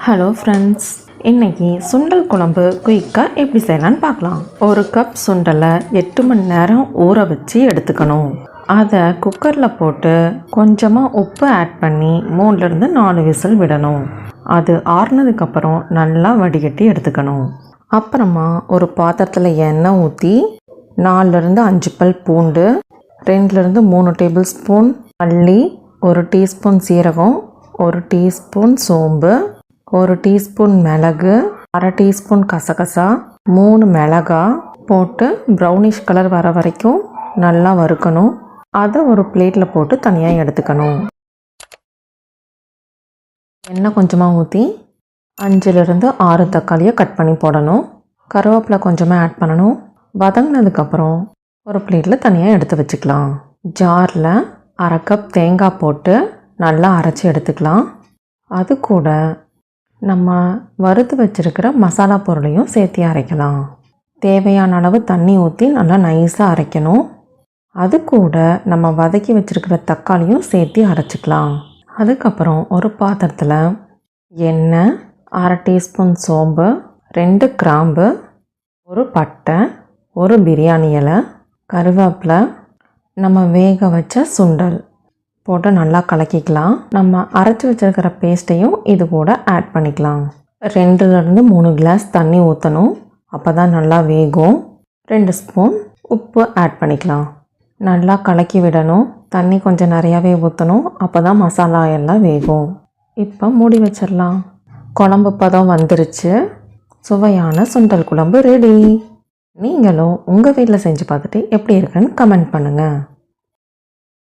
Hello friends, இன்றைக்கி சுண்டல் குழம்பு குயிக்காக எப்படி செய்யலான்னு பார்க்கலாம். ஒரு கப் சுண்டலை 8 மணி நேரம் ஊற வச்சு எடுத்துக்கணும். அதை குக்கரில் போட்டு கொஞ்சமாக உப்பு ஆட் பண்ணி 3லேருந்து 4 விசில் விடணும். அது ஆறுனதுக்கப்புறம் நல்லா வடிகட்டி எடுத்துக்கணும். அப்புறமா ஒரு பாத்திரத்தில் எண்ணெய் ஊற்றி 4லேருந்து 5 பல் பூண்டு, 2லேருந்து 3 டேபிள் ஸ்பூன் மல்லி, 1 டீஸ்பூன் சீரகம், 1 டீஸ்பூன் சோம்பு, 1 டீஸ்பூன் மிளகு, 1/2 டீஸ்பூன் கசகசா, 3 மிளகாய் போட்டு ப்ரௌனிஷ் கலர் வர வரைக்கும் நல்லா வறுக்கணும். அதை ஒரு பிளேட்டில் போட்டு தனியாக எடுத்துக்கணும். எண்ணெய் கொஞ்சமாக ஊற்றி 5லேருந்து 6 தக்காளியை கட் பண்ணி போடணும். கருவேப்பிலை கொஞ்சமாக ஆட் பண்ணணும். வதங்கினதுக்கப்புறம் ஒரு பிளேட்டில் தனியாக எடுத்து வச்சுக்கலாம். ஜாரில் 1/2 கப் தேங்காய் போட்டு நல்லா அரைச்சி எடுத்துக்கலாம். அது கூட நம்ம வறுத்து வச்சுருக்கிற மசாலா பொருளையும் சேர்த்து அரைக்கலாம். தேவையான அளவு தண்ணி ஊற்றி நல்லா நைஸாக அரைக்கணும். அது கூட நம்ம வதக்கி வச்சுருக்கிற தக்காளியும் சேர்த்து அரைச்சிக்கலாம். அதுக்கப்புறம் ஒரு பாத்திரத்தில் எண்ணெய், 1/2 டீஸ்பூன் சோம்பு, 2 கிராம்பு, 1 பட்டை, 1 பிரியாணி இலை, கருவேப்பிலை, நம்ம வேக வச்ச சுண்டல் போட்டு நல்லா கலக்கிக்கலாம். நம்ம அரைச்சி வச்சுருக்கிற பேஸ்ட்டையும் இது கூட ஆட் பண்ணிக்கலாம். 2லேருந்து 3 கிளாஸ் தண்ணி ஊற்றணும். அப்போ தான் நல்லா வேகும். 2 ஸ்பூன் உப்பு ஆட் பண்ணிக்கலாம். நல்லா கலக்கி விடணும். தண்ணி கொஞ்சம் நிறையாவே ஊற்றணும். அப்போ தான் மசாலா எல்லாம் வேகும். இப்போ மூடி வச்சிடலாம். குழம்பு பதம் வந்துருச்சு. சுவையான சுண்டல் குழம்பு ரெடி. நீங்களும் உங்கள் வீட்டில் செஞ்சு பார்த்துட்டு எப்படி இருக்குன்னு கமெண்ட் பண்ணுங்கள்.